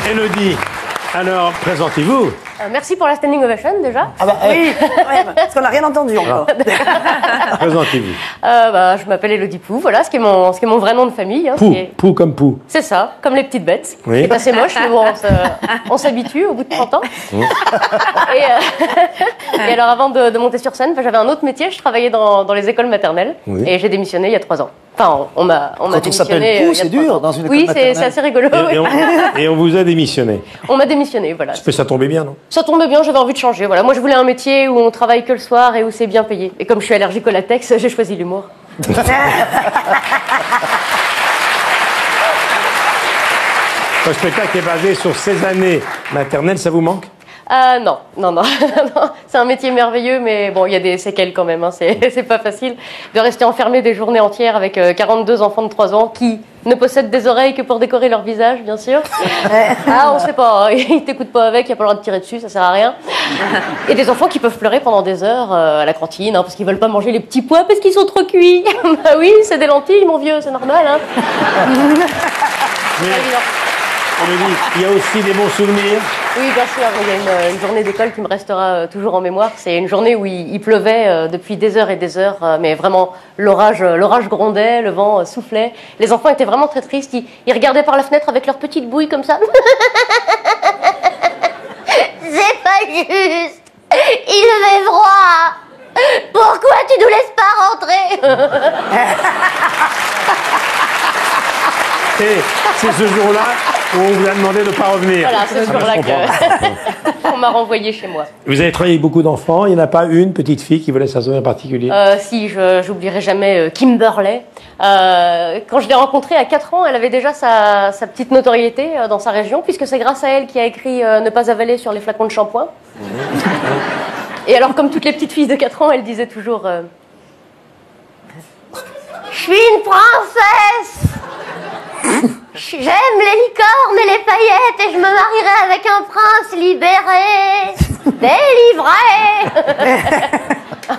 Élodie, alors présentez-vous. Merci pour la standing ovation déjà. Ah bah oui, parce qu'on n'a rien entendu encore. Présentez-vous. Je m'appelle Élodie Pou, voilà, ce qui est mon vrai nom de famille. Hein, Pou, Pou comme Pou. C'est ça, comme les petites bêtes. Oui. C'est assez moche, mais bon, on s'habitue au bout de 30 ans. Oui. Et alors avant de monter sur scène, j'avais un autre métier, je travaillais dans les écoles maternelles. Oui. Et j'ai démissionné il y a 3 ans. Enfin, on m'a Quand on s'appelle démissionné. Pou, c'est dur dans une école Oui, maternelle. c'est assez rigolo. Et on vous a démissionné. On m'a démissionné, voilà. Mais ça tombait bien, non? Ça tombait bien, j'avais envie de changer. Voilà. Moi, je voulais un métier où on travaille que le soir et où c'est bien payé. Et comme je suis allergique au latex, j'ai choisi l'humour. Votre spectacle est basé sur 16 années maternelles, ça vous manque? Non. C'est un métier merveilleux, mais bon, il y a des séquelles quand même. Hein. C'est pas facile de rester enfermé des journées entières avec 42 enfants de 3 ans qui ne possèdent des oreilles que pour décorer leur visage, bien sûr. On sait pas, ils t'écoutent pas avec, il n'y a pas le droit de tirer dessus, ça sert à rien. Et des enfants qui peuvent pleurer pendant des heures à la cantine, hein, parce qu'ils veulent pas manger les petits pois parce qu'ils sont trop cuits. Bah oui, c'est des lentilles, mon vieux, c'est normal. Hein. Il y a aussi des bons souvenirs. Oui, bien sûr. Il y a une journée d'école qui me restera toujours en mémoire. C'est une journée où il pleuvait depuis des heures et des heures, mais vraiment l'orage grondait, le vent soufflait. Les enfants étaient vraiment très tristes. Ils regardaient par la fenêtre avec leurs petites bouilles comme ça. C'est pas juste. Il fait froid. Pourquoi tu nous laisses pas rentrer? C'est ce jour-là où on vous a demandé de ne pas revenir. Voilà, c'est ce jour-là qu'on m'a renvoyé chez moi. Vous avez travaillé avec beaucoup d'enfants, il n'y en a pas une petite fille qui voulait s'assumer en particulier? Si, j'oublierai jamais Kimberley. Quand je l'ai rencontrée à 4 ans, elle avait déjà sa petite notoriété dans sa région, puisque c'est grâce à elle qui a écrit Ne pas avaler sur les flacons de shampoing. Et alors, comme toutes les petites filles de 4 ans, elle disait toujours je suis une princesse. J'aime les licornes et les paillettes et je me marierai avec un prince libéré, délivré.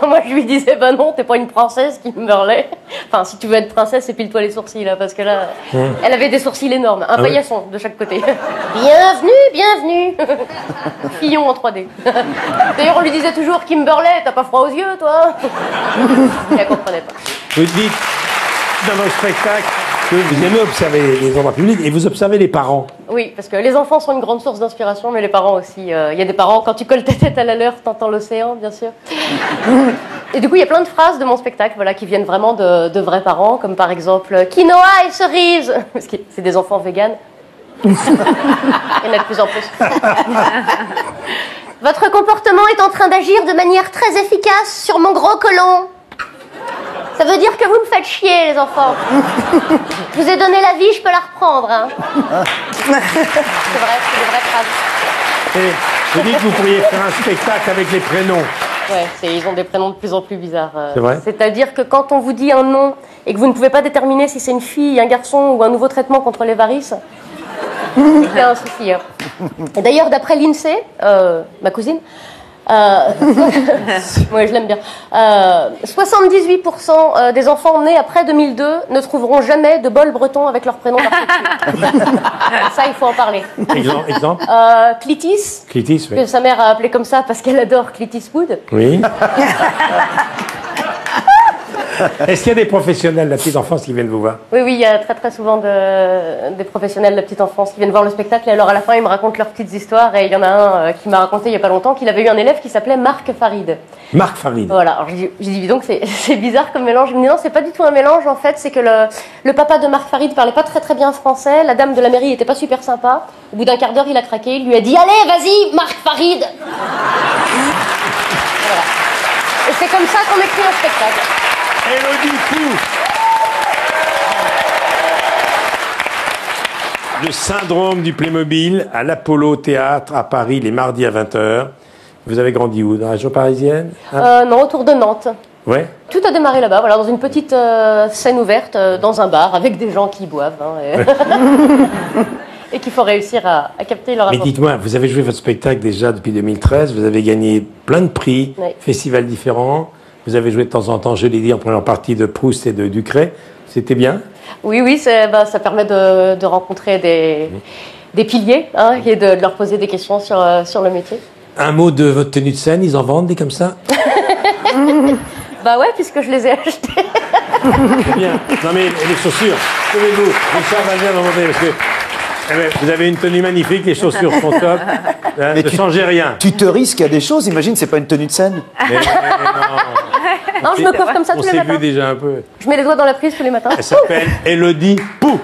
Moi, je lui disais, bah non, t'es pas une princesse, Kimberley. Enfin, si tu veux être princesse, épile-toi les sourcils, là, parce que là, elle avait des sourcils énormes, un paillasson de chaque côté. Bienvenue. Fillon en 3D. D'ailleurs, on lui disait toujours, Kimberley, t'as pas froid aux yeux, toi? Elle comprenait pas. Vous dites dans votre spectacle que vous aimez observer les endroits publics et vous observez les parents. Oui, parce que les enfants sont une grande source d'inspiration, mais les parents aussi. Il y a des parents, quand tu colles ta tête à la leur, t'entends l'océan, bien sûr. Et du coup, il y a plein de phrases de mon spectacle voilà, qui viennent vraiment de vrais parents, comme par exemple « quinoa et cerises », parce que c'est des enfants véganes. Il y en a de plus en plus. « Votre comportement est en train d'agir de manière très efficace sur mon gros côlon. Ça veut dire que vous me faites chier, les enfants. Je vous ai donné la vie, je peux la reprendre. Hein. » C'est vrai, c'est des vraies phrases. Et vous dites que vous pourriez faire un spectacle avec les prénoms. Ouais, ils ont des prénoms de plus en plus bizarres. C'est vrai. C'est-à-dire que quand on vous dit un nom et que vous ne pouvez pas déterminer si c'est une fille, un garçon ou un nouveau traitement contre les varices, c'est un souci. Hein. Et d'ailleurs, d'après l'INSEE, ma cousine, ouais, je l'aime bien. 78% des enfants nés après 2002 ne trouveront jamais de bol breton avec leur prénom particulier. Ça, il faut en parler. Exemple Clitis. Clitis, oui. Que sa mère a appelé comme ça parce qu'elle adore Clitis Wood. Oui. Est-ce qu'il y a des professionnels de la petite enfance qui viennent vous voir? Oui, il y a très souvent des professionnels de la petite enfance qui viennent voir le spectacle et alors à la fin ils me racontent leurs petites histoires et il y en a un qui m'a raconté il n'y a pas longtemps qu'il avait eu un élève qui s'appelait Marc Farid. Marc Farid. Voilà, alors j'ai dit donc c'est bizarre comme mélange. Il me dit non, c'est pas du tout un mélange en fait, c'est que le papa de Marc Farid parlait pas très bien français, la dame de la mairie était pas super sympa. Au bout d'un quart d'heure il a craqué, il lui a dit allez vas-y Marc Farid. Voilà. Et c'est comme ça qu'on écrit un spectacle. Élodie Pou. Le syndrome du Playmobil à l'Apollo Théâtre à Paris les mardis à 20h. Vous avez grandi où? Dans la région parisienne? Non, autour de Nantes. Ouais. Tout a démarré là-bas, voilà, dans une petite scène ouverte, dans un bar, avec des gens qui boivent. Hein, et qu'il faut réussir à capter leur attention. Mais dites-moi, vous avez joué votre spectacle déjà depuis 2013, vous avez gagné plein de prix, oui. Festivals différents. Vous avez joué de temps en temps, je l'ai dit, en première partie de Proust et de Ducret. C'était bien? Oui, ça permet de rencontrer des piliers hein, et de leur poser des questions sur le métier. Un mot de votre tenue de scène, ils en vendent des comme ça? Bah ouais, puisque je les ai achetés. C'est bien. Non mais les chaussures, trouvez-vous. Richard va bien demander parce que vous avez une tenue magnifique, les chaussures sont top. Hein, ne changez rien. Tu te risques à des choses, imagine, c'est pas une tenue de scène. Mais non. Non, je me coiffe comme ça tous les On s'est matins. vu déjà un peu. Je mets les doigts dans la prise tous les matins. Elle s'appelle Élodie Pou.